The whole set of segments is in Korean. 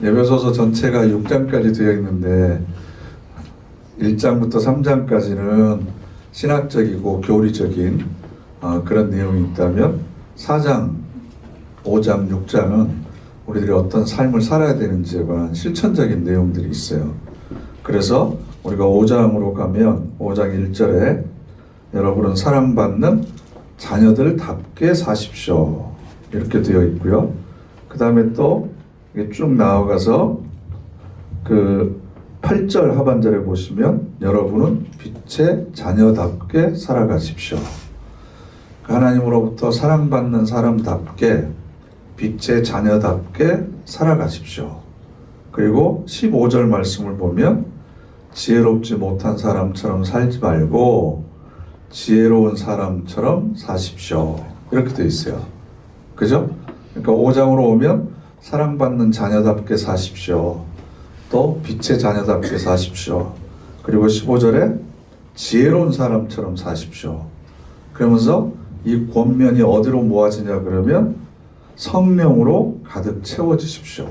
에베소서 전체가 6장까지 되어 있는데 1장부터 3장까지는 신학적이고 교리적인 그런 내용이 있다면 4장, 5장, 6장은 우리들이 어떤 삶을 살아야 되는지에 관한 실천적인 내용들이 있어요. 그래서 우리가 5장으로 가면 5장 1절에 여러분은 사랑받는 자녀들답게 사십시오 이렇게 되어 있고요. 그 다음에 또 쭉 나아가서 그 8절 하반절에 보시면 여러분은 빛의 자녀답게 살아가십시오. 하나님으로부터 사랑받는 사람답게 빛의 자녀답게 살아가십시오. 그리고 15절 말씀을 보면 지혜롭지 못한 사람처럼 살지 말고 지혜로운 사람처럼 사십시오. 이렇게 되어 있어요. 그죠? 그러니까 5장으로 오면 사랑받는 자녀답게 사십시오. 또 빛의 자녀답게 사십시오. 그리고 15절에 지혜로운 사람처럼 사십시오. 그러면서 이 권면이 어디로 모아지냐 그러면 성령으로 가득 채워지십시오.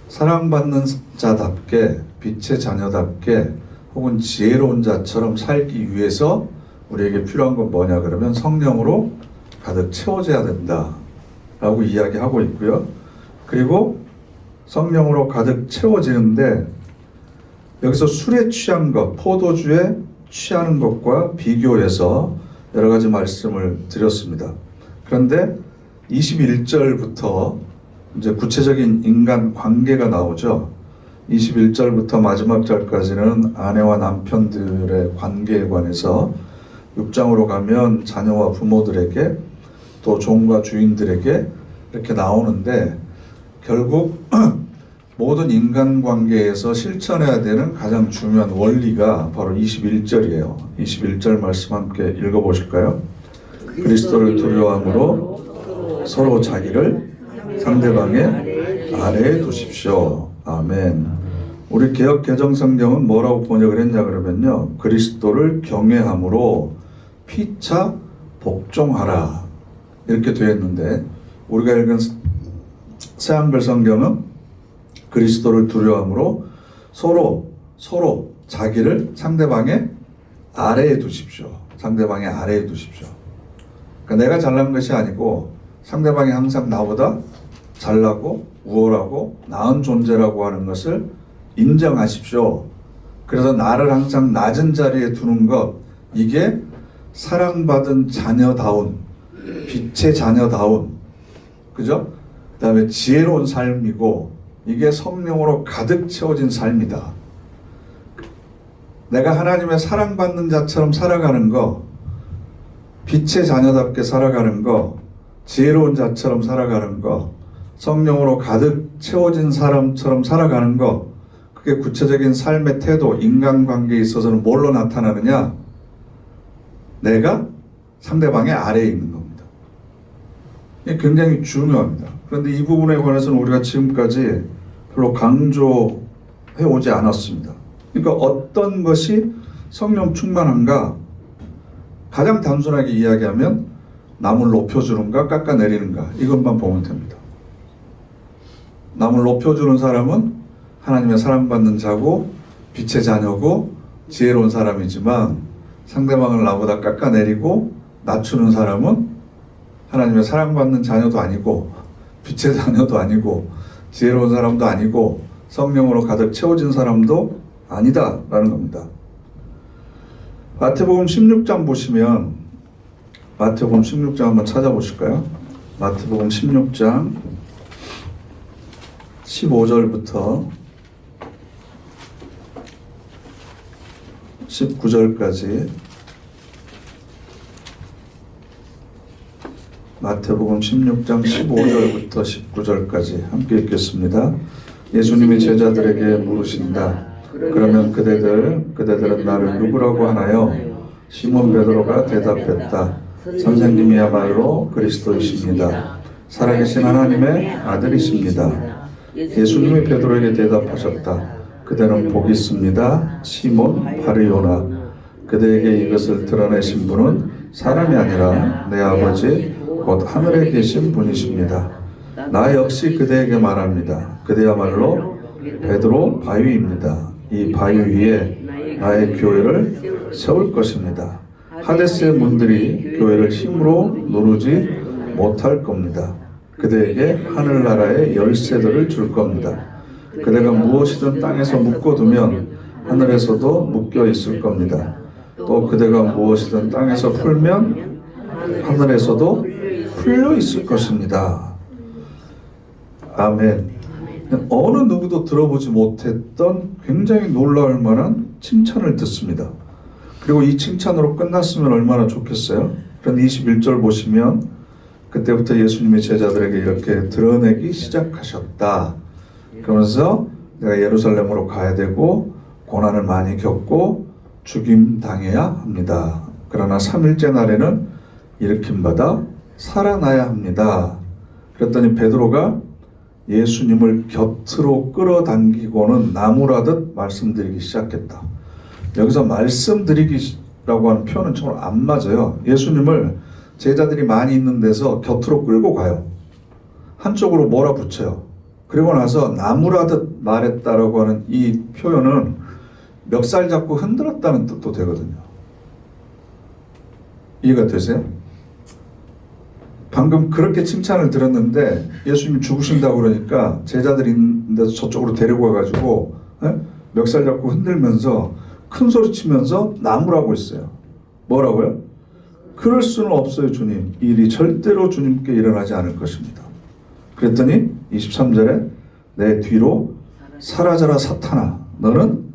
사랑받는 자답게 빛의 자녀답게 혹은 지혜로운 자처럼 살기 위해서 우리에게 필요한 건 뭐냐 그러면 성령으로 가득 채워져야 된다 라고 이야기하고 있고요. 그리고 성령으로 가득 채워지는데 여기서 술에 취한 것, 포도주에 취하는 것과 비교해서 여러 가지 말씀을 드렸습니다. 그런데 21절부터 이제 구체적인 인간 관계가 나오죠. 21절부터 마지막 절까지는 아내와 남편들의 관계에 관해서 6장으로 가면 자녀와 부모들에게 또 종과 주인들에게 이렇게 나오는데 결국 모든 인간관계에서 실천해야 되는 가장 중요한 원리가 바로 21절이에요. 21절 말씀 함께 읽어보실까요? 그리스도를 두려워함으로 서로 자기를 상대방의 아래에 두십시오. 아멘. 우리 개역 개정 성경은 뭐라고 번역을 했냐 그러면요. 그리스도를 경외함으로 피차 복종하라. 이렇게 되어 있는데 우리가 읽은 새한글 성경은 그리스도를 두려워함으로 서로 자기를 상대방의 아래에 두십시오. 상대방의 아래에 두십시오. 그러니까 내가 잘난 것이 아니고 상대방이 항상 나보다 잘나고 우월하고 나은 존재라고 하는 것을 인정하십시오. 그래서 나를 항상 낮은 자리에 두는 것, 이게 사랑받은 자녀다운, 빛의 자녀다운, 그죠? 그 다음에 지혜로운 삶이고 이게 성령으로 가득 채워진 삶이다. 내가 하나님의 사랑받는 자처럼 살아가는 거, 빛의 자녀답게 살아가는 거, 지혜로운 자처럼 살아가는 거, 성령으로 가득 채워진 사람처럼 살아가는 거, 그게 구체적인 삶의 태도, 인간관계에 있어서는 뭘로 나타나느냐? 내가 상대방의 아래에 있는 겁니다. 이게 굉장히 중요합니다. 그런데 이 부분에 관해서는 우리가 지금까지 별로 강조해 오지 않았습니다. 그러니까 어떤 것이 성령 충만한가? 가장 단순하게 이야기하면 남을 높여주는가 깎아내리는가 이것만 보면 됩니다. 남을 높여주는 사람은 하나님의 사랑받는 자고 빛의 자녀고 지혜로운 사람이지만 상대방을 나보다 깎아내리고 낮추는 사람은 하나님의 사랑받는 자녀도 아니고 빛의 자녀도 아니고 지혜로운 사람도 아니고 성령으로 가득 채워진 사람도 아니다 라는 겁니다. 마태복음 16장 보시면 마태복음 16장 한번 찾아보실까요? 마태복음 16장 15절부터 19절까지 마태복음 16장 15절부터 19절까지 함께 읽겠습니다. 예수님이 제자들에게 물으신다. 그러면 그대들은 나를 누구라고 하나요? 시몬 베드로가 대답했다. 선생님이야말로 그리스도이십니다. 살아계신 하나님의 아들이십니다. 예수님이 베드로에게 대답하셨다. 그대는 복이 있습니다. 시몬 바르요나. 그대에게 이것을 드러내신 분은 사람이 아니라 내 아버지 곧 하늘에 계신 분이십니다. 나 역시 그대에게 말합니다. 그대야말로 베드로 바위입니다. 이 바위 위에 나의 교회를 세울 것입니다. 하데스의 문들이 교회를 힘으로 누르지 못할 겁니다. 그대에게 하늘나라의 열쇠들을 줄 겁니다. 그대가 무엇이든 땅에서 묶어두면 하늘에서도 묶여 있을 겁니다. 또 그대가 무엇이든 땅에서 풀면 하늘에서도 풀려 있을 것입니다. 아멘. 어느 누구도 들어보지 못했던 굉장히 놀라울 만한 칭찬을 듣습니다. 그리고 이 칭찬으로 끝났으면 얼마나 좋겠어요? 그런 21절 보시면 그때부터 예수님의 제자들에게 이렇게 드러내기 시작하셨다. 그러면서 내가 예루살렘으로 가야 되고 고난을 많이 겪고 죽임 당해야 합니다. 그러나 3일째 날에는 일으킴받아 살아나야 합니다. 그랬더니 베드로가 예수님을 곁으로 끌어당기고는 나무라듯 말씀드리기 시작했다. 여기서 말씀드리기라고 하는 표현은 정말 안 맞아요. 예수님을 제자들이 많이 있는 데서 곁으로 끌고 가요. 한쪽으로 몰아붙여요. 그리고 나서 나무라듯 말했다라고 하는 이 표현은 멱살 잡고 흔들었다는 뜻도 되거든요. 이해가 되세요? 방금 그렇게 칭찬을 들었는데 예수님이 죽으신다고 그러니까 제자들이 있는 데서 저쪽으로 데리고 와가지고 멱살 잡고 흔들면서 큰 소리 치면서 나무라고 했어요. 뭐라고요? 그럴 수는 없어요, 주님. 이 일이 절대로 주님께 일어나지 않을 것입니다. 그랬더니 23절에 내 뒤로 사라져라 사탄아, 너는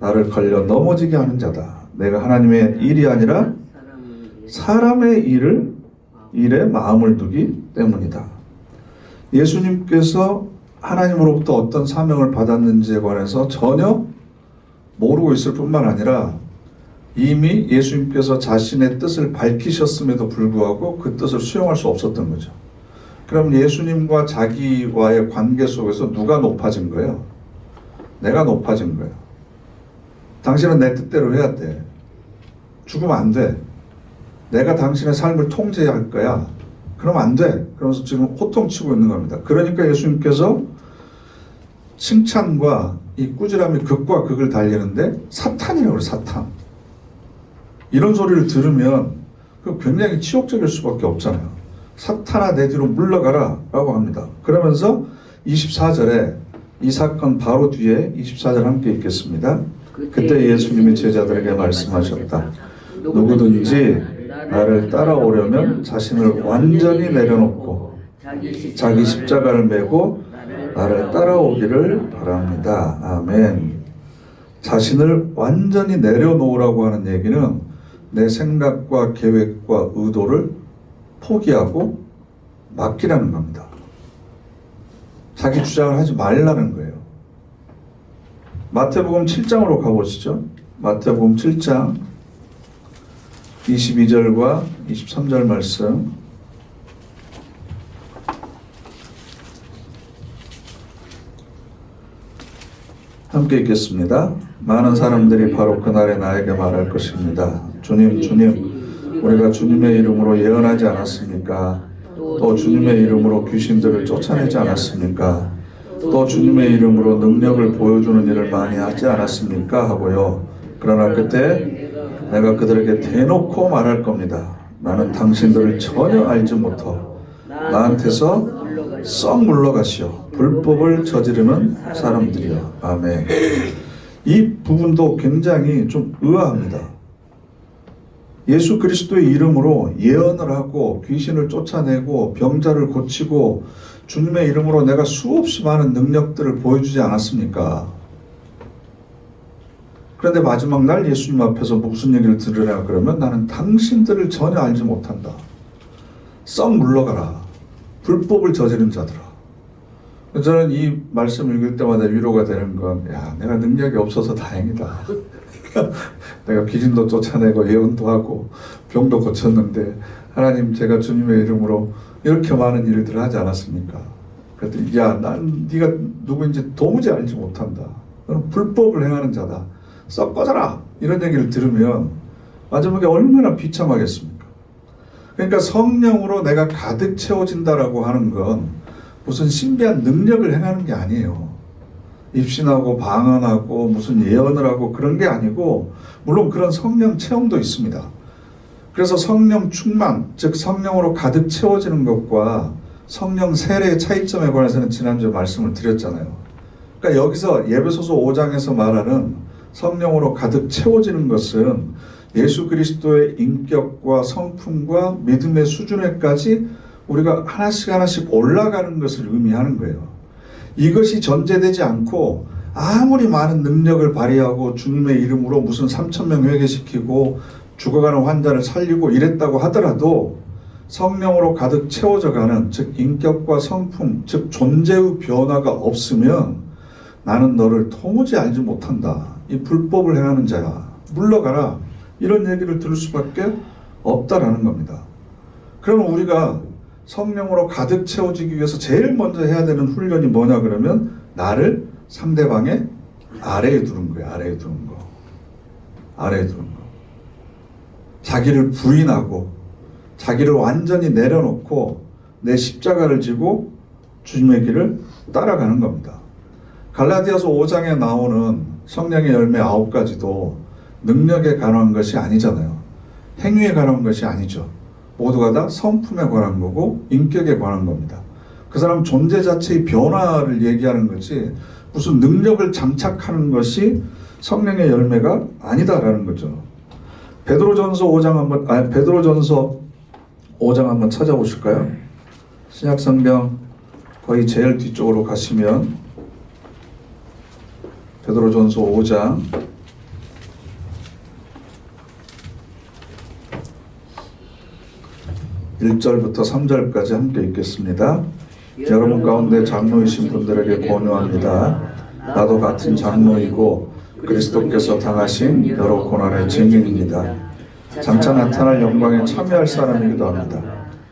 나를 걸려 넘어지게 하는 자다. 내가 하나님의 일이 아니라 사람의 일에 마음을 두기 때문이다. 예수님께서 하나님으로부터 어떤 사명을 받았는지에 관해서 전혀 모르고 있을 뿐만 아니라 이미 예수님께서 자신의 뜻을 밝히셨음에도 불구하고 그 뜻을 수용할 수 없었던 거죠. 그럼 예수님과 자기와의 관계 속에서 누가 높아진 거예요? 내가 높아진 거예요. 당신은 내 뜻대로 해야 돼. 죽으면 안 돼. 내가 당신의 삶을 통제할 거야. 그러면 안 돼. 그러면서 지금 호통치고 있는 겁니다. 그러니까 예수님께서 칭찬과 이 꾸지람이 극과 극을 달리는데 사탄이라고 그래요. 사탄. 이런 소리를 들으면 굉장히 치욕적일 수밖에 없잖아요. 사탄아 내 뒤로 물러가라 라고 합니다. 그러면서 24절에 이 사건 바로 뒤에 24절 함께 읽겠습니다. 그때 예수님이 제자들에게 말씀하셨다. 누구든지 나를 따라오려면 자신을 완전히 내려놓고 자기 십자가를 메고 나를 따라오기를 바랍니다. 아멘. 자신을 완전히 내려놓으라고 하는 얘기는 내 생각과 계획과 의도를 포기하고 맡기라는 겁니다. 자기 주장을 하지 말라는 거예요. 마태복음 7장으로 가보시죠. 마태복음 7장 22절과 23절 말씀 함께 읽겠습니다. 많은 사람들이 바로 그날에 나에게 말할 것입니다. 주님, 주님, 우리가 주님의 이름으로 예언하지 않았습니까? 또 주님의 이름으로 귀신들을 쫓아내지 않았습니까? 또 주님의 이름으로 능력을 보여주는 일을 많이 하지 않았습니까? 하고요. 그러나 그때 내가 그들에게 대놓고 말할 겁니다. 나는 당신들을 전혀 알지 못하고 나한테서 썩 물러가시오. 불법을 저지르는 사람들이요. 아멘. 이 부분도 굉장히 좀 의아합니다. 예수 그리스도의 이름으로 예언을 하고 귀신을 쫓아내고 병자를 고치고 주님의 이름으로 내가 수없이 많은 능력들을 보여주지 않았습니까? 그런데 마지막 날 예수님 앞에서 무슨 얘기를 들으라 그러면 나는 당신들을 전혀 알지 못한다. 썩 물러가라. 불법을 저지른 자들아. 저는 이 말씀 읽을 때마다 위로가 되는 건, 야, 내가 능력이 없어서 다행이다. 내가 귀신도 쫓아내고 예언도 하고 병도 고쳤는데 하나님 제가 주님의 이름으로 이렇게 많은 일들을 하지 않았습니까? 그랬더니 야, 난 네가 누구인지 도무지 알지 못한다. 너는 불법을 행하는 자다. 썩 꺼져라. 이런 얘기를 들으면 마지막에 얼마나 비참하겠습니까? 그러니까 성령으로 내가 가득 채워진다라고 하는 건 무슨 신비한 능력을 행하는 게 아니에요. 입신하고 방언하고 무슨 예언을 하고 그런 게 아니고, 물론 그런 성령 체험도 있습니다. 그래서 성령 충만, 즉 성령으로 가득 채워지는 것과 성령 세례의 차이점에 관해서는 지난주에 말씀을 드렸잖아요. 그러니까 여기서 에베소서 5장에서 말하는 성령으로 가득 채워지는 것은 예수 그리스도의 인격과 성품과 믿음의 수준에까지 우리가 하나씩 하나씩 올라가는 것을 의미하는 거예요. 이것이 전제되지 않고 아무리 많은 능력을 발휘하고 주님의 이름으로 무슨 3,000명 회개시키고 죽어가는 환자를 살리고 이랬다고 하더라도 성령으로 가득 채워져가는, 즉 인격과 성품, 즉 존재의 변화가 없으면 나는 너를 도무지 알지 못한다. 이 불법을 행하는 자야. 물러가라. 이런 얘기를 들을 수밖에 없다라는 겁니다. 그러면 우리가 성령으로 가득 채워지기 위해서 제일 먼저 해야 되는 훈련이 뭐냐 그러면 나를 상대방의 아래에 두는 거예요. 아래에 두는 거. 아래에 두는 거. 자기를 부인하고 자기를 완전히 내려놓고 내 십자가를 지고 주님의 길을 따라가는 겁니다. 갈라디아서 5장에 나오는 성령의 열매 9가지도 능력에 관한 것이 아니잖아요. 행위에 관한 것이 아니죠. 모두가 다 성품에 관한 거고 인격에 관한 겁니다. 그 사람 존재 자체의 변화를 얘기하는 거지 무슨 능력을 장착하는 것이 성령의 열매가 아니다라는 거죠. 베드로전서 5장 한번 찾아보실까요? 신약성경 거의 제일 뒤쪽으로 가시면 베드로전서 5장 1절부터 3절까지 함께 읽겠습니다. 여러분 가운데 장로이신 분들에게 권유합니다. 나도 같은 장로이고 그리스도께서 당하신 여러 고난의 증인입니다. 장차 나타날 영광에 참여할 사람이기도 합니다.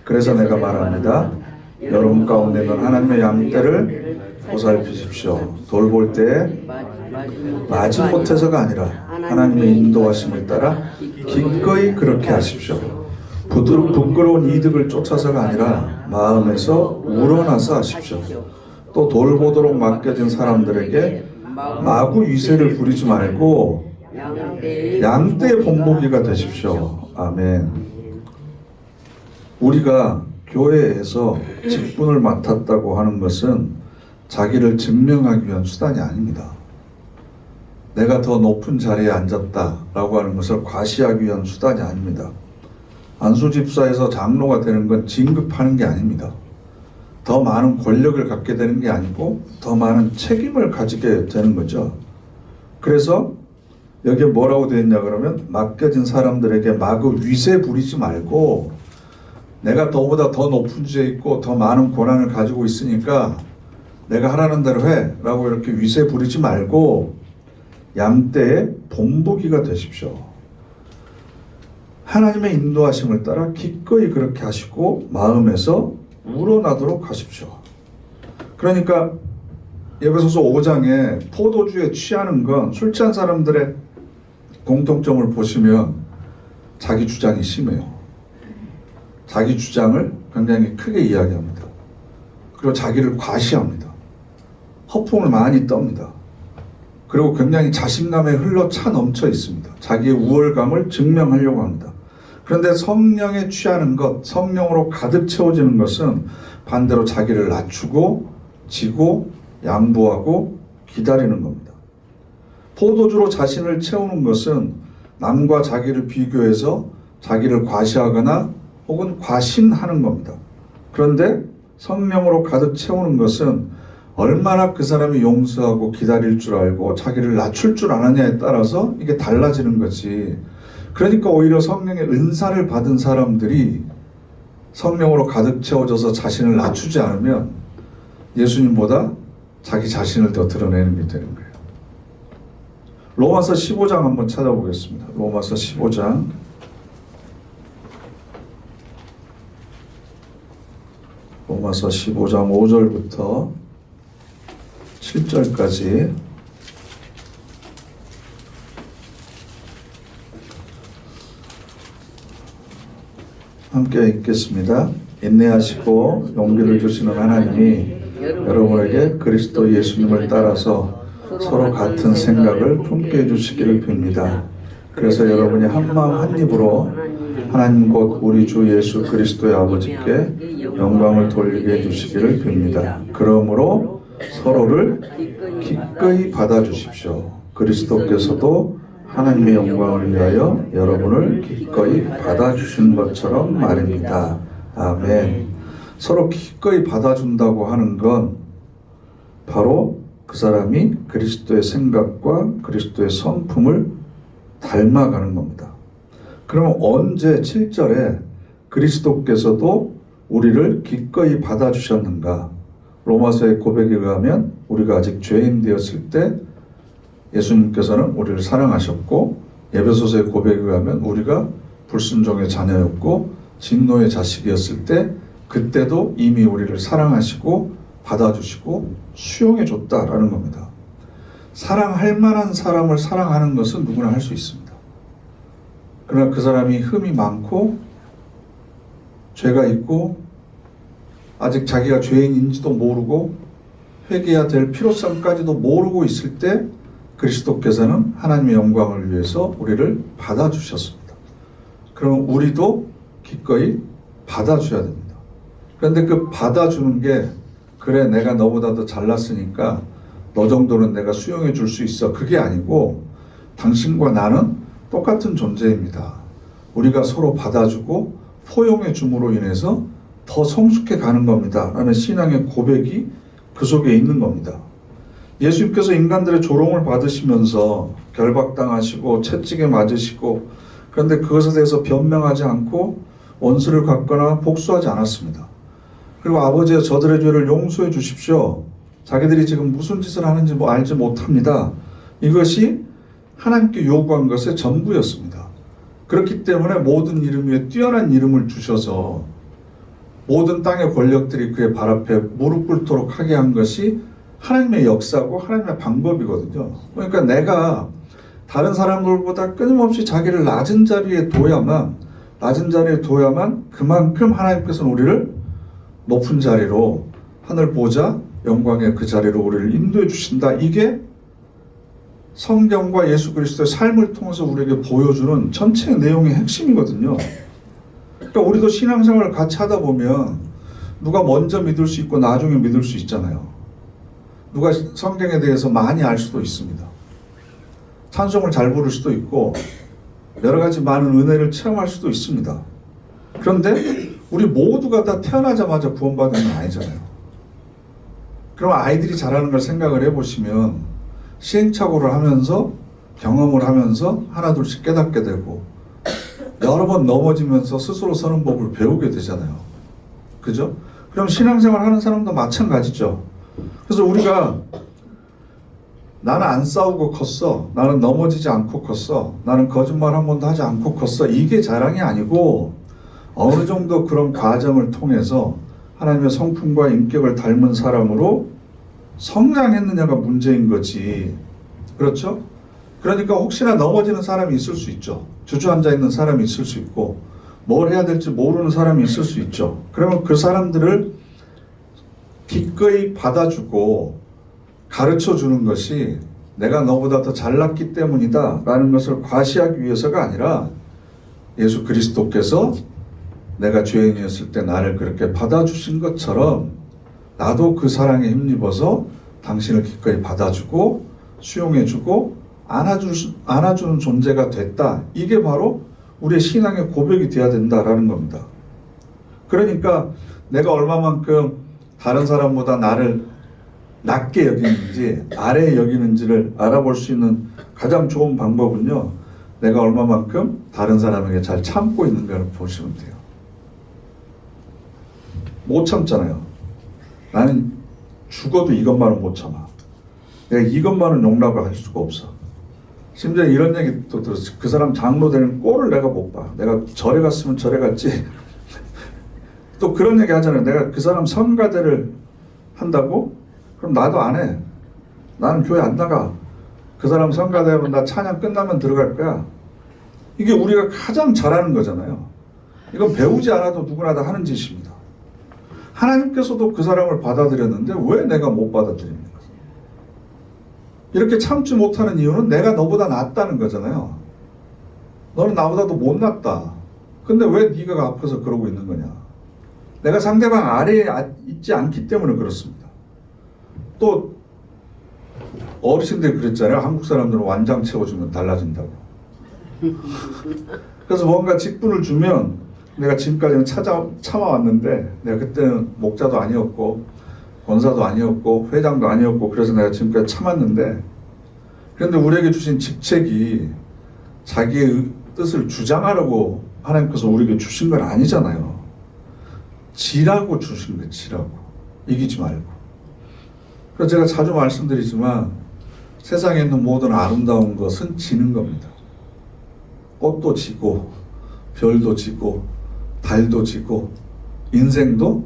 그래서 내가 말합니다. 여러분 가운데는 하나님의 양떼를 보살피십시오. 돌볼 때 마지못해서가 아니라 하나님의 인도하심을 따라 기꺼이 그렇게 하십시오. 부끄러운 이득을 쫓아서가 아니라 마음에서 우러나서 하십시오. 또 돌보도록 맡겨진 사람들에게 마구 위세를 부리지 말고 양떼의 본보기가 되십시오. 아멘. 우리가 교회에서 직분을 맡았다고 하는 것은 자기를 증명하기 위한 수단이 아닙니다. 내가 더 높은 자리에 앉았다라고 하는 것을 과시하기 위한 수단이 아닙니다. 안수집사에서 장로가 되는 건 진급하는 게 아닙니다. 더 많은 권력을 갖게 되는 게 아니고 더 많은 책임을 가지게 되는 거죠. 그래서 여기에 뭐라고 되어 있냐 그러면 맡겨진 사람들에게 마구 위세 부리지 말고 내가 너보다 더 높은 주에 있고 더 많은 권한을 가지고 있으니까 내가 하라는 대로 해 라고 이렇게 위세 부리지 말고 양떼의 본보기가 되십시오. 하나님의 인도하심을 따라 기꺼이 그렇게 하시고 마음에서 우러나도록 하십시오. 그러니까 에베소서 5장에 포도주에 취하는 건 술 취한 사람들의 공통점을 보시면 자기 주장이 심해요. 자기 주장을 굉장히 크게 이야기합니다. 그리고 자기를 과시합니다. 허풍을 많이 떱니다. 그리고 굉장히 자신감에 흘러 차 넘쳐 있습니다. 자기의 우월감을 증명하려고 합니다. 그런데 성령에 취하는 것, 성령으로 가득 채워지는 것은 반대로 자기를 낮추고 지고 양보하고 기다리는 겁니다. 포도주로 자신을 채우는 것은 남과 자기를 비교해서 자기를 과시하거나 혹은 과신하는 겁니다. 그런데 성령으로 가득 채우는 것은 얼마나 그 사람이 용서하고 기다릴 줄 알고 자기를 낮출 줄 아느냐에 따라서 이게 달라지는 거지. 그러니까 오히려 성령의 은사를 받은 사람들이 성령으로 가득 채워져서 자신을 낮추지 않으면 예수님보다 자기 자신을 더 드러내는 게 되는 거예요. 로마서 15장 한번 찾아보겠습니다. 로마서 15장 로마서 15장 5절부터 7절까지 함께 읽겠습니다. 인내하시고 용기를 주시는 하나님이 여러분에게 그리스도 예수님을 따라서 서로 같은 생각을 품게 해주시기를 빕니다. 그래서 여러분이 한마음 한입으로 하나님 곧 우리 주 예수 그리스도의 아버지께 영광을 돌리게 해주시기를 빕니다. 그러므로 서로를 기꺼이 받아주십시오. 그리스도께서도 하나님의 영광을 위하여 여러분을 기꺼이 받아주신 것처럼 말입니다. 아멘. 서로 기꺼이 받아준다고 하는 건 바로 그 사람이 그리스도의 생각과 그리스도의 성품을 닮아가는 겁니다. 그러면 언제 7절에 그리스도께서도 우리를 기꺼이 받아주셨는가? 로마서의 고백에 의하면 우리가 아직 죄인 되었을 때 예수님께서는 우리를 사랑하셨고, 에베소서의 고백에 의하면 우리가 불순종의 자녀였고 진노의 자식이었을 때 그때도 이미 우리를 사랑하시고 받아주시고 수용해 줬다라는 겁니다. 사랑할 만한 사람을 사랑하는 것은 누구나 할 수 있습니다. 그러나 그 사람이 흠이 많고 죄가 있고 아직 자기가 죄인인지도 모르고 회개해야 될 필요성까지도 모르고 있을 때 그리스도께서는 하나님의 영광을 위해서 우리를 받아주셨습니다. 그럼 우리도 기꺼이 받아줘야 됩니다. 그런데 그 받아주는 게 그래 내가 너보다 더 잘났으니까 너 정도는 내가 수용해 줄 수 있어. 그게 아니고 당신과 나는 똑같은 존재입니다. 우리가 서로 받아주고 포용해 줌으로 인해서 더 성숙해 가는 겁니다. 라는 신앙의 고백이 그 속에 있는 겁니다. 예수님께서 인간들의 조롱을 받으시면서 결박당하시고 채찍에 맞으시고 그런데 그것에 대해서 변명하지 않고 원수를 갚거나 복수하지 않았습니다. 그리고 아버지여 저들의 죄를 용서해 주십시오. 자기들이 지금 무슨 짓을 하는지 알지 못합니다. 이것이 하나님께 요구한 것의 전부였습니다. 그렇기 때문에 모든 이름 위에 뛰어난 이름을 주셔서 모든 땅의 권력들이 그의 발 앞에 무릎 꿇도록 하게 한 것이 하나님의 역사고 하나님의 방법이거든요. 그러니까 내가 다른 사람들보다 끊임없이 자기를 낮은 자리에 둬야만 그만큼 하나님께서는 우리를 높은 자리로 하늘 보좌 영광의 그 자리로 우리를 인도해 주신다. 이게 성경과 예수 그리스도의 삶을 통해서 우리에게 보여주는 전체 내용의 핵심이거든요. 그러니까 우리도 신앙생활을 같이 하다 보면 누가 먼저 믿을 수 있고 나중에 믿을 수 있잖아요. 누가 성경에 대해서 많이 알 수도 있습니다. 찬송을 잘 부를 수도 있고 여러 가지 많은 은혜를 체험할 수도 있습니다. 그런데 우리 모두가 다 태어나자마자 구원받은 건 아니잖아요. 그럼 아이들이 잘하는 걸 생각을 해보시면 시행착오를 하면서 경험을 하면서 하나둘씩 깨닫게 되고 여러 번 넘어지면서 스스로 서는 법을 배우게 되잖아요. 그죠? 그럼 신앙생활 하는 사람도 마찬가지죠. 그래서 우리가 나는 안 싸우고 컸어. 나는 넘어지지 않고 컸어. 나는 거짓말 한 번도 하지 않고 컸어. 이게 자랑이 아니고 어느 정도 그런 과정을 통해서 하나님의 성품과 인격을 닮은 사람으로 성장했느냐가 문제인 거지. 그렇죠? 그러니까 혹시나 넘어지는 사람이 있을 수 있죠. 주저앉아 있는 사람이 있을 수 있고 뭘 해야 될지 모르는 사람이 있을 수 있죠. 그러면 그 사람들을 기꺼이 받아주고 가르쳐주는 것이 내가 너보다 더 잘났기 때문이다 라는 것을 과시하기 위해서가 아니라 예수 그리스도께서 내가 죄인이었을 때 나를 그렇게 받아주신 것처럼 나도 그 사랑에 힘입어서 당신을 기꺼이 받아주고 수용해주고 안아주는 존재가 됐다. 이게 바로 우리의 신앙의 고백이 되어야 된다라는 겁니다. 그러니까 내가 얼마만큼 다른 사람보다 나를 낮게 여기는지 아래에 여기는지를 알아볼 수 있는 가장 좋은 방법은요. 내가 얼마만큼 다른 사람에게 잘 참고 있는가를 보시면 돼요. 못 참잖아요. 나는 죽어도 이것만은 못 참아. 내가 이것만은 용납을 할 수가 없어. 심지어 이런 얘기도 들었어요. 그 사람 장로 되는 꼴을 내가 못 봐. 내가 절에 갔으면 절에 갔지. 또 그런 얘기 하잖아요. 내가 그 사람 성가대를 한다고? 그럼 나도 안 해. 나는 교회 안 나가. 그 사람 성가대 하면 나 찬양 끝나면 들어갈 거야. 이게 우리가 가장 잘하는 거잖아요. 이건 배우지 않아도 누구나 다 하는 짓입니다. 하나님께서도 그 사람을 받아들였는데 왜 내가 못 받아들입니까? 이렇게 참지 못하는 이유는 내가 너보다 낫다는 거잖아요. 너는 나보다도 못났다. 근데 왜 네가 앞에서 그러고 있는 거냐? 내가 상대방 아래에 있지 않기 때문에 그렇습니다. 또 어르신들이 그랬잖아요. 한국 사람들은 완장 채워주면 달라진다고. 그래서 뭔가 직분을 주면 내가 지금까지는 참아왔는데 내가 그때는 목자도 아니었고 권사도 아니었고 회장도 아니었고 그래서 내가 지금까지 참았는데, 그런데 우리에게 주신 직책이 자기의 뜻을 주장하라고 하나님께서 우리에게 주신 건 아니잖아요. 지라고 주신 거예요. 지라고. 이기지 말고. 그래서 제가 자주 말씀드리지만 세상에 있는 모든 아름다운 것은 지는 겁니다. 꽃도 지고 별도 지고 달도 지고 인생도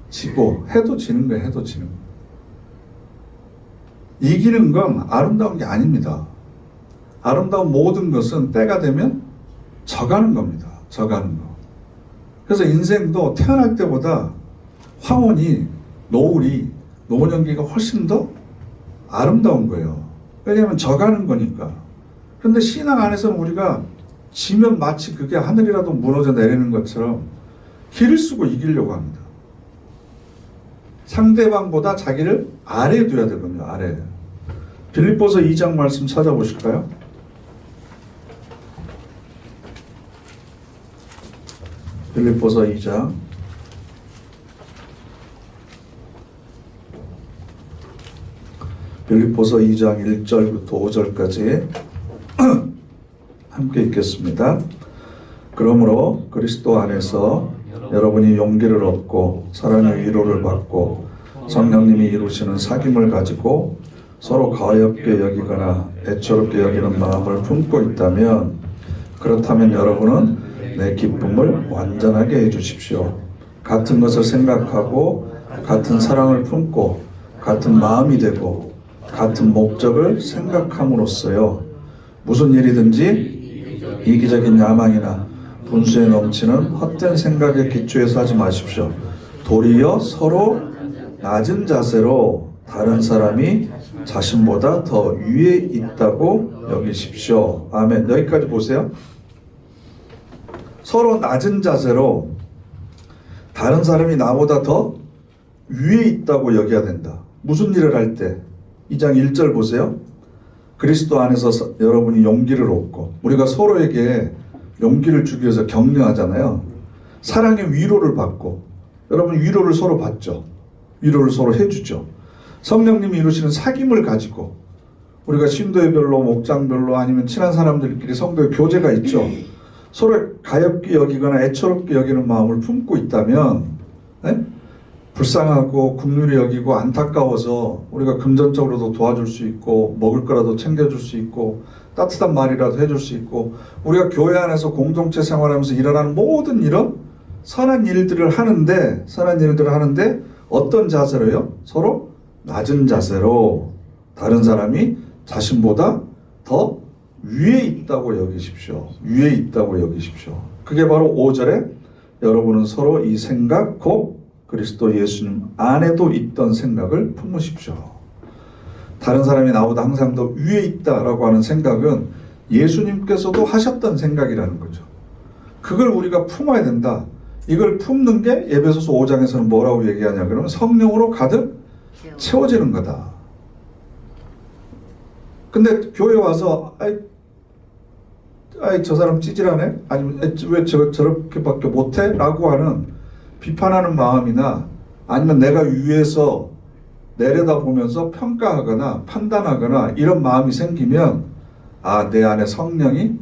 지고 해도 지는 거예요. 해도 지는 거예요. 이기는 건 아름다운 게 아닙니다. 아름다운 모든 것은 때가 되면 져가는 겁니다. 져가는 거. 그래서 인생도 태어날 때보다 황혼이, 노을이, 노년기가 훨씬 더 아름다운 거예요. 왜냐하면 져가는 거니까. 그런데 신앙 안에서는 우리가 지면 마치 그게 하늘이라도 무너져 내리는 것처럼 길을 쓰고 이기려고 합니다. 상대방보다 자기를 아래에 둬야 될 겁니다. 아래에. 빌립보서 2장 말씀 찾아보실까요? 빌립보서 2장 빌립보서 2장 1절부터 5절까지 함께 읽겠습니다. 그러므로 그리스도 안에서 여러분이 용기를 얻고 사랑의 위로를 받고 성령님이 이루시는 사귐을 가지고 서로 가엽게 여기거나 애처롭게 여기는 마음을 품고 있다면, 그렇다면 여러분은 내 기쁨을 완전하게 해주십시오. 같은 것을 생각하고 같은 사랑을 품고 같은 마음이 되고 같은 목적을 생각함으로써요. 무슨 일이든지 이기적인 야망이나 분수에 넘치는 헛된 생각에 기초해서 하지 마십시오. 도리어 서로 낮은 자세로 다른 사람이 자신보다 더 위에 있다고 여기십시오. 아멘. 여기까지 보세요. 서로 낮은 자세로 다른 사람이 나보다 더 위에 있다고 여겨야 된다. 무슨 일을 할 때? 2장 1절 보세요. 그리스도 안에서 여러분이 용기를 얻고, 우리가 서로에게 용기를 주기 위해서 격려하잖아요. 사랑의 위로를 받고, 여러분 위로를 서로 받죠. 위로를 서로 해주죠. 성령님이 이루시는 사귐을 가지고, 우리가 신도의별로 목장별로 아니면 친한 사람들끼리 성도의 교제가 있죠. 서로 가엽게 여기거나 애처롭게 여기는 마음을 품고 있다면, 불쌍하고 긍휼히 여기고 안타까워서 우리가 금전적으로도 도와줄 수 있고 먹을 거라도 챙겨줄 수 있고 따뜻한 말이라도 해줄 수 있고, 우리가 교회 안에서 공동체 생활하면서 일어나는 모든 이런 선한 일들을 하는데 어떤 자세로요? 서로 낮은 자세로 다른 사람이 자신보다 더 위에 있다고 여기십시오. 위에 있다고 여기십시오. 그게 바로 5절에 여러분은 서로 이 생각 곧 그리스도 예수님 안에도 있던 생각을 품으십시오. 다른 사람이 나보다 항상 더 위에 있다라고 하는 생각은 예수님께서도 하셨던 생각이라는 거죠. 그걸 우리가 품어야 된다. 이걸 품는 게 에베소서 5장에서는 뭐라고 얘기하냐 그러면 성령으로 가득 채워지는 거다. 근데 교회 와서 저 사람 찌질하네? 아니면 왜 저렇게밖에 못해? 라고 하는 비판하는 마음이나 아니면 내가 위에서 내려다보면서 평가하거나 판단하거나 이런 마음이 생기면 내 안에 성령이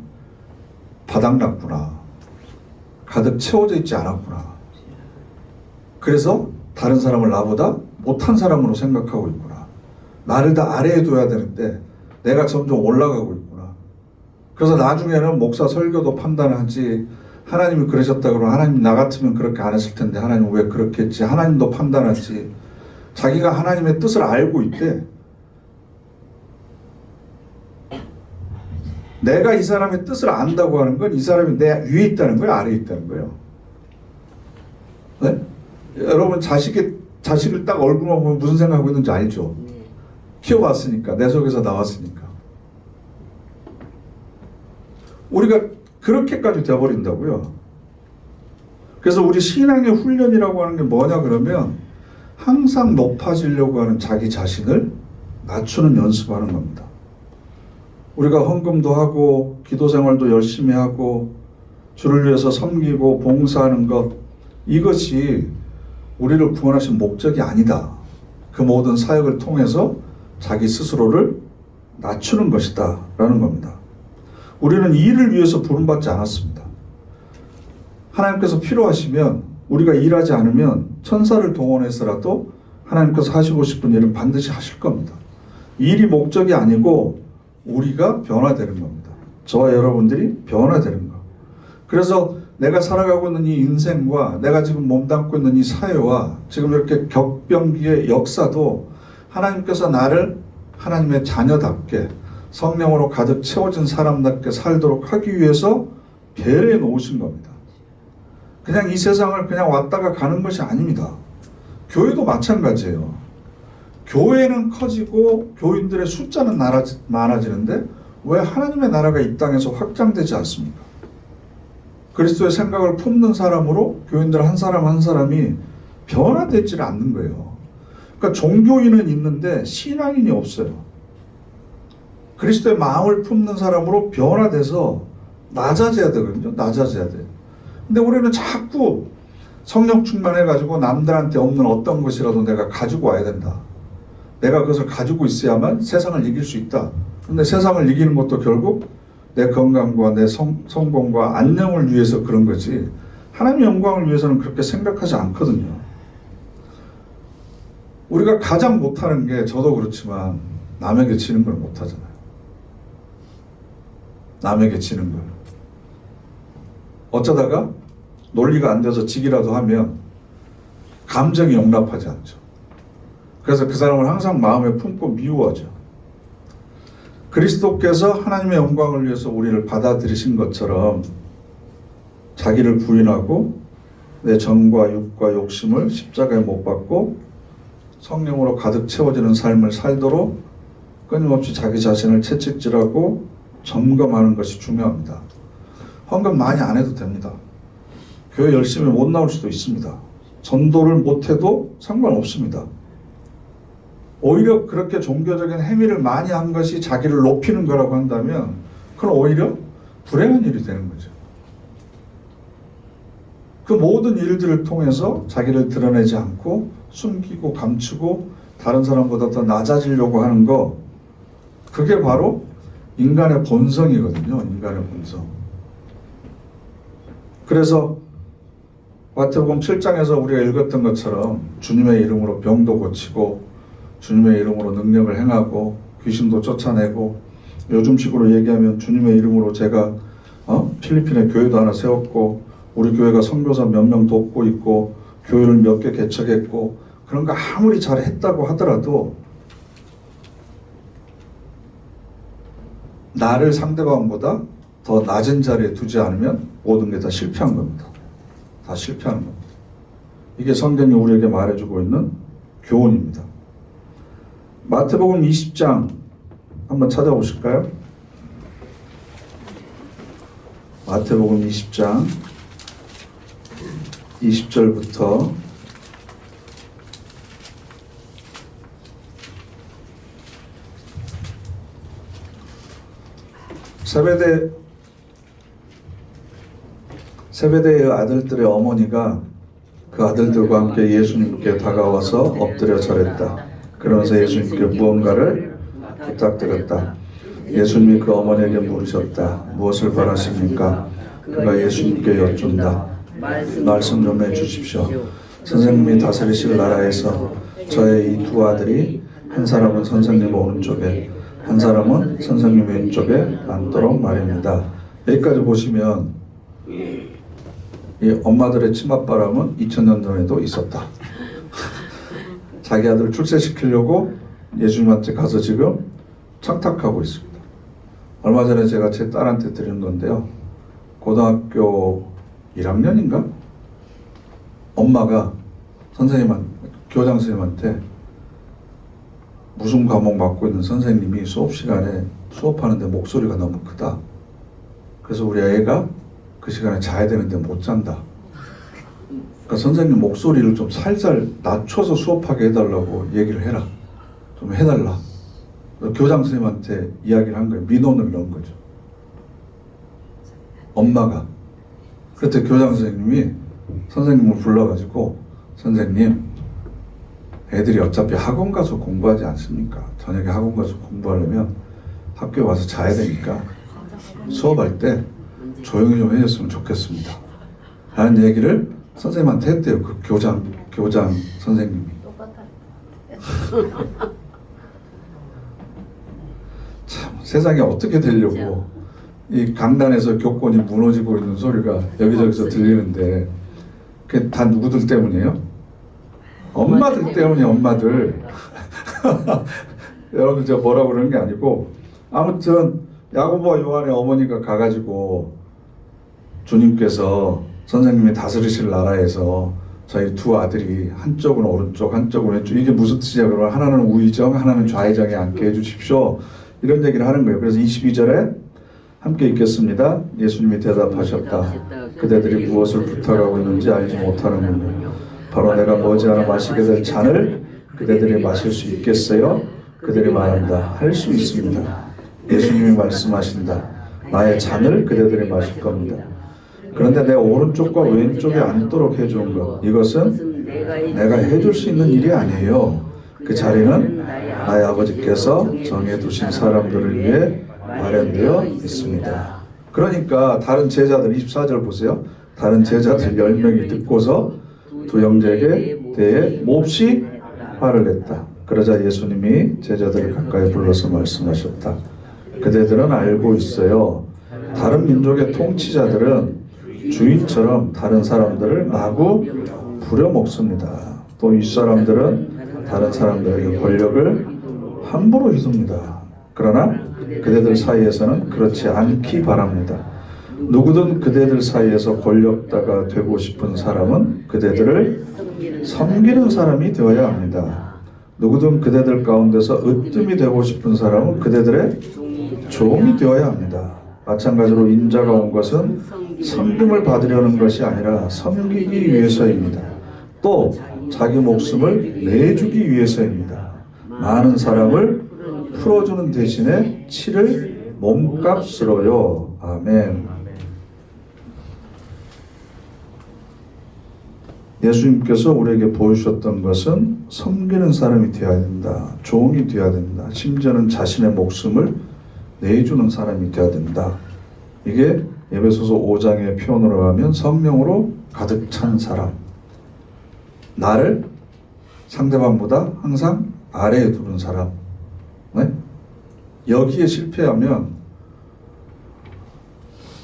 바닥났구나. 가득 채워져 있지 않았구나. 그래서 다른 사람을 나보다 못한 사람으로 생각하고 있구나. 나를 다 아래에 둬야 되는데 내가 점점 올라가고 있구나. 그래서 나중에는 목사 설교도 판단하지, 하나님이 그러셨다 그러면 하나님 나 같으면 그렇게 안 했을 텐데 하나님 왜 그렇게 했지? 하나님도 판단하지. 자기가 하나님의 뜻을 알고 있대. 내가 이 사람의 뜻을 안다고 하는 건 이 사람이 내 위에 있다는 거예요? 아래에 있다는 거예요? 네? 여러분 자식을 딱 얼굴만 보면 무슨 생각하고 있는지 알죠? 키워봤으니까, 내 속에서 나왔으니까. 우리가 그렇게까지 되어버린다고요. 그래서 우리 신앙의 훈련이라고 하는 게 뭐냐 그러면 항상 높아지려고 하는 자기 자신을 낮추는 연습하는 겁니다. 우리가 헌금도 하고 기도 생활도 열심히 하고 주를 위해서 섬기고 봉사하는 것, 이것이 우리를 구원하신 목적이 아니다. 그 모든 사역을 통해서 자기 스스로를 낮추는 것이다 라는 겁니다. 우리는 이 일을 위해서 부름받지 않았습니다. 하나님께서 필요하시면, 우리가 일하지 않으면 천사를 동원해서라도 하나님께서 하시고 싶은 일은 반드시 하실 겁니다. 일이 목적이 아니고 우리가 변화되는 겁니다. 저와 여러분들이 변화되는 것. 그래서 내가 살아가고 있는 이 인생과 내가 지금 몸담고 있는 이 사회와 지금 이렇게 격변기의 역사도 하나님께서 나를 하나님의 자녀답게 성령으로 가득 채워진 사람답게 살도록 하기 위해서 배려해 놓으신 겁니다. 그냥 이 세상을 그냥 왔다가 가는 것이 아닙니다. 교회도 마찬가지예요. 교회는 커지고 교인들의 숫자는 많아지는데 왜 하나님의 나라가 이 땅에서 확장되지 않습니까? 그리스도의 생각을 품는 사람으로 교인들 한 사람 한 사람이 변화되지 않는 거예요. 그러니까 종교인은 있는데 신앙인이 없어요. 그리스도의 마음을 품는 사람으로 변화돼서 낮아져야 되거든요. 낮아져야 돼요. 근데 우리는 자꾸 성령 충만해가지고 남들한테 없는 어떤 것이라도 내가 가지고 와야 된다. 내가 그것을 가지고 있어야만 세상을 이길 수 있다. 근데 세상을 이기는 것도 결국 내 건강과 내 성공과 안녕을 위해서 그런 거지, 하나님의 영광을 위해서는 그렇게 생각하지 않거든요. 우리가 가장 못하는 게, 저도 그렇지만 남에게 지는 걸 못하잖아요. 남에게 지는 걸. 어쩌다가 논리가 안 돼서 지기라도 하면 감정이 용납하지 않죠. 그래서 그 사람을 항상 마음에 품고 미워하죠. 그리스도께서 하나님의 영광을 위해서 우리를 받아들이신 것처럼 자기를 부인하고 내 정과 육과 욕심을 십자가에 못 박고 성령으로 가득 채워지는 삶을 살도록 끊임없이 자기 자신을 채찍질하고 점검하는 것이 중요합니다. 헌금 많이 안 해도 됩니다. 교회 열심히 못 나올 수도 있습니다. 전도를 못해도 상관없습니다. 오히려 그렇게 종교적인 행위를 많이 한 것이 자기를 높이는 거라고 한다면 그건 오히려 불행한 일이 되는 거죠. 그 모든 일들을 통해서 자기를 드러내지 않고 숨기고 감추고 다른 사람보다 더 낮아지려고 하는 거, 그게 바로 인간의 본성이거든요. 인간의 본성. 그래서 마태복음 7장에서 우리가 읽었던 것처럼 주님의 이름으로 병도 고치고 주님의 이름으로 능력을 행하고 귀신도 쫓아내고, 요즘식으로 얘기하면 주님의 이름으로 제가 필리핀에 교회도 하나 세웠고 우리 교회가 선교사 몇 명 돕고 있고 교회를 몇 개 개척했고, 그런 거 아무리 잘했다고 하더라도 나를 상대방보다 더 낮은 자리에 두지 않으면 모든 게 다 실패한 겁니다. 다 실패하는 겁니다. 이게 성경이 우리에게 말해주고 있는 교훈입니다. 마태복음 20장 한번 찾아보실까요? 마태복음 20장 20절부터 세베대의 아들들의 어머니가 그 아들들과 함께 예수님께 다가와서 엎드려 절했다. 그러면서 예수님께 무언가를 부탁드렸다. 예수님이 그 어머니에게 물으셨다. 무엇을 바라십니까? 그가 예수님께 여쭌다. 말씀 좀 해주십시오. 선생님이 다스리실 나라에서 저의 이 두 아들이 한 사람은 선생님 오른쪽에 한 사람은 선생님 왼쪽에 앉도록 말입니다. 여기까지 보시면 이 엄마들의 치맛바람은 2000년 전에도 있었다. 자기 아들을 출세시키려고 예수님한테 가서 지금 청탁하고 있습니다. 얼마 전에 제가 제 딸한테 드린 건데요. 고등학교 1학년인가? 엄마가 교장 선생님한테 무슨 과목 맡고 있는 선생님이 수업 시간에 수업하는데 목소리가 너무 크다. 그래서 우리 애가 그 시간에 자야 되는데 못 잔다. 그러니까 선생님 목소리를 좀 살살 낮춰서 수업하게 해달라고 얘기를 해라. 좀 해달라. 교장 선생님한테 이야기를 한 거예요. 민원을 넣은 거죠. 엄마가. 그때 교장 선생님이 선생님을 불러가지고 선생님, 애들이 어차피 학원 가서 공부하지 않습니까? 저녁에 학원 가서 공부하려면 학교에 와서 자야 되니까 수업할 때 조용히 좀 해줬으면 좋겠습니다. 라는 얘기를 선생님한테 했대요. 그 교장 선생님이. 참 세상에 어떻게 되려고 이 강단에서 교권이 무너지고 있는 소리가 여기저기서 들리는데 그게 다 누구들 때문이에요? 엄마들 때문이에요. 엄마들. 여러분 제가 뭐라고 그러는 게 아니고 아무튼 야고보와 요한의 어머니가 가가지고 주님께서 선생님이 다스리실 나라에서 저희 두 아들이 한쪽은 오른쪽 한쪽은 왼쪽 이게 무슨 뜻이냐 그러면 하나는 우의정 하나는 좌의정에 앉게 해주십시오 이런 얘기를 하는 거예요. 그래서 22절에 함께 읽겠습니다. 예수님이 대답하셨다. 그대들이 무엇을 부탁하고 있는지 알지 못하는군요. 바로 내가 머지않아 마시게 될 잔을 그대들이 마실 수 있겠어요? 그들이 말한다. 할 수 있습니다. 예수님이 말씀하신다. 나의 잔을 그대들이 마실 겁니다. 그런데 내 오른쪽과 왼쪽에 앉도록 해준 것 이것은 내가 해줄 수 있는 일이 아니에요. 그 자리는 나의 아버지께서 정해두신 사람들을 위해 마련되어 있습니다. 그러니까 다른 제자들 24절 보세요. 다른 제자들 10명이 듣고서 두 형제에게 대해 몹시 화를 냈다. 그러자 예수님이 제자들을 가까이 불러서 말씀하셨다. 그대들은 알고 있어요. 다른 민족의 통치자들은 주인처럼 다른 사람들을 마구 부려먹습니다. 또 윗사람들은 다른 사람들에게 권력을 함부로 휘둡니다. 그러나 그대들 사이에서는 그렇지 않기 바랍니다. 누구든 그대들 사이에서 권력자가 되고 싶은 사람은 그대들을 섬기는 사람이 되어야 합니다. 누구든 그대들 가운데서 으뜸이 되고 싶은 사람은 그대들의 종이 되어야 합니다. 마찬가지로 인자가 온 것은 섬김을 받으려는 것이 아니라 섬기기 위해서입니다. 또 자기 목숨을 내주기 위해서입니다. 많은 사람을 풀어주는 대신에 치를 몸값으로요. 아멘. 예수님께서 우리에게 보여주셨던 것은 섬기는 사람이 되어야 된다. 종이 되어야 된다. 심지어는 자신의 목숨을 내주는 사람이 되어야 된다. 이게 에베소서 5장의 표현으로 하면 성령으로 가득 찬 사람. 나를 상대방보다 항상 아래에 두는 사람. 네? 여기에 실패하면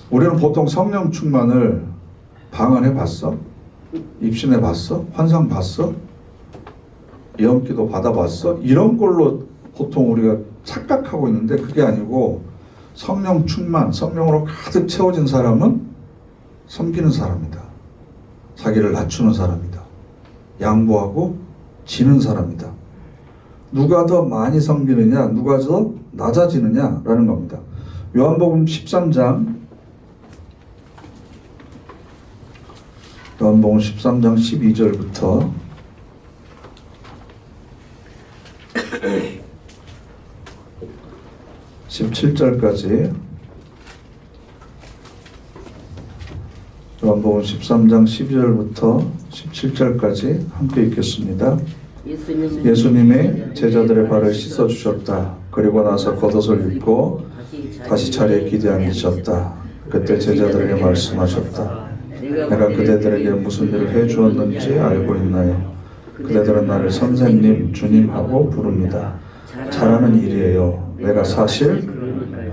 우리는 보통 성령 충만을 방언해 봤어? 입신해 봤어? 환상 봤어? 예언기도 받아봤어? 이런 걸로 보통 우리가 착각하고 있는데 그게 아니고 성령 충만, 성령으로 가득 채워진 사람은 섬기는 사람이다. 자기를 낮추는 사람이다. 양보하고 지는 사람이다. 누가 더 많이 섬기느냐, 누가 더 낮아지느냐라는 겁니다. 요한복음 13장 12절부터 17절까지 요한복음 13장 12절부터 17절까지 함께 읽겠습니다. 예수님이 제자들의 발을 씻어주셨다. 그리고 나서 겉옷을 입고 다시 자리에 기대 앉으셨다. 그때 제자들에게 말씀하셨다. 내가 그대들에게 무슨 일을 해주었는지 알고 있나요? 그대들은 나를 선생님, 주님하고 부릅니다. 잘하는 일이에요. 내가 사실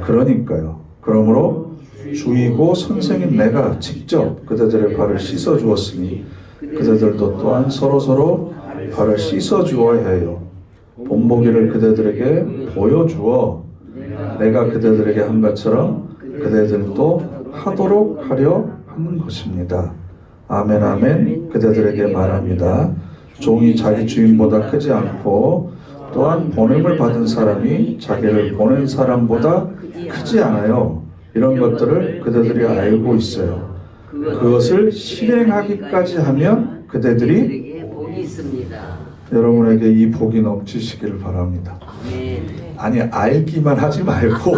그러니까요. 그러므로 주이고 선생님 내가 직접 그대들의 발을 씻어 주었으니 그대들도 또한 서로서로 발을 씻어 주어야 해요. 본보기를 그대들에게 보여주어 내가 그대들에게 한 것처럼 그대들도 하도록 하려 하는 것입니다. 아멘 아멘. 그대들에게 말합니다. 종이 자기 주인보다 크지 않고 또한 보냄을 받은 사람이 자기를 보낸 사람보다 크지 않아요. 이런 것들을 그대들이 알고 있어요. 그것을 실행하기까지 하면 그대들이 복이 있습니다. 여러분에게 이 복이 넘치시기를 바랍니다. 아니, 알기만 하지 말고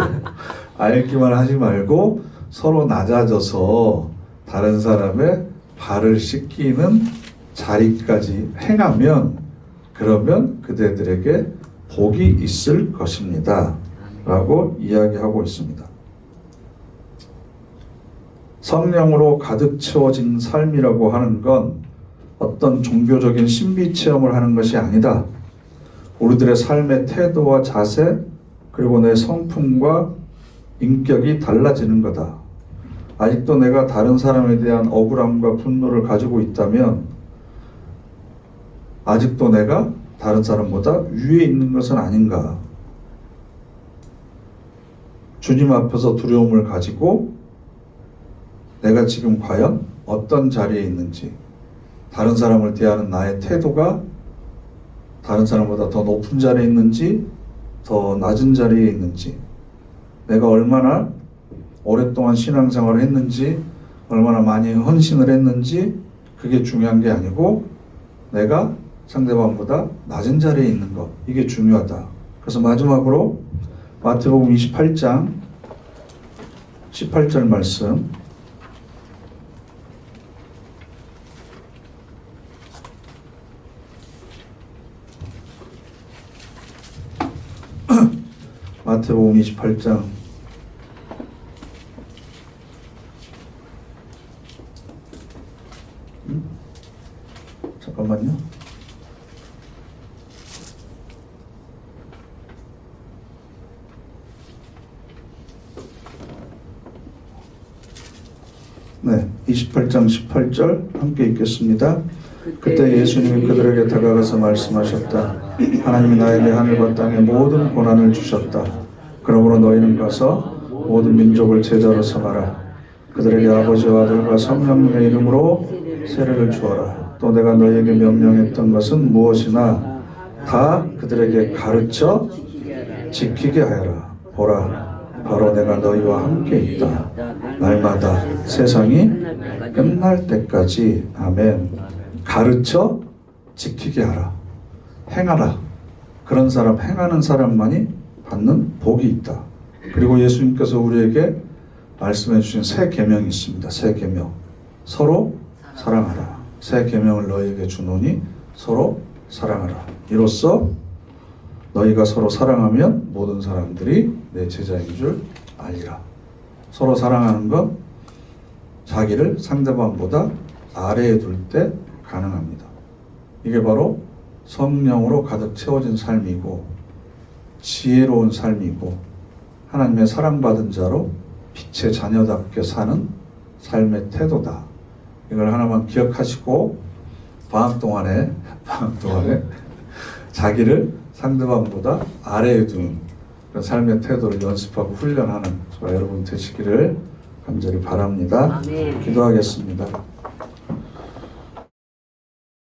알기만 하지 말고 서로 낮아져서 다른 사람의 발을 씻기는 자리까지 행하면, 그러면 그대들에게 복이 있을 것입니다 라고 이야기하고 있습니다. 성령으로 가득 채워진 삶이라고 하는 건 어떤 종교적인 신비 체험을 하는 것이 아니다. 우리들의 삶의 태도와 자세, 그리고 내 성품과 인격이 달라지는 거다. 아직도 내가 다른 사람에 대한 억울함과 분노를 가지고 있다면 아직도 내가 다른 사람보다 위에 있는 것은 아닌가. 주님 앞에서 두려움을 가지고 내가 지금 과연 어떤 자리에 있는지, 다른 사람을 대하는 나의 태도가 다른 사람보다 더 높은 자리에 있는지 더 낮은 자리에 있는지, 내가 얼마나 오랫동안 신앙생활을 했는지, 얼마나 많이 헌신을 했는지, 그게 중요한 게 아니고 내가 상대방보다 낮은 자리에 있는 것, 이게 중요하다. 그래서 마지막으로 마태복음 28장 18절 말씀, 마태복음 28장 잠깐만요. 네, 28장 18절 함께 읽겠습니다. 그때 예수님이 그들에게 다가가서 말씀하셨다. 하나님이 나에게 하늘과 땅의 모든 고난을 주셨다. 그러므로 너희는 가서 모든 민족을 제자로 삼아라. 그들에게 아버지와 아들과 성령님의 이름으로 세례를 주어라. 또 내가 너희에게 명령했던 것은 무엇이나 다 그들에게 가르쳐 지키게 하여라. 보라, 바로 내가 너희와 함께 있다. 날마다 세상이 끝날 때까지. 아멘. 가르쳐 지키게 하라. 행하라. 그런 사람, 행하는 사람만이 받는 복이 있다. 그리고 예수님께서 우리에게 말씀해 주신 새 계명이 있습니다. 새 계명. 서로 사랑하라. 새 계명을 너희에게 주노니 서로 사랑하라. 이로써 너희가 서로 사랑하면 모든 사람들이 내 제자인 줄 알리라. 서로 사랑하는 건 자기를 상대방보다 아래에 둘 때 가능합니다. 이게 바로 성령으로 가득 채워진 삶이고 지혜로운 삶이고 하나님의 사랑받은 자로 빛의 자녀답게 사는 삶의 태도다. 이걸 하나만 기억하시고 방학 동안에 자기를 상대방보다 아래에 두는 그런 삶의 태도를 연습하고 훈련하는 저와 여러분 되시기를 간절히 바랍니다. 아멘. 기도하겠습니다.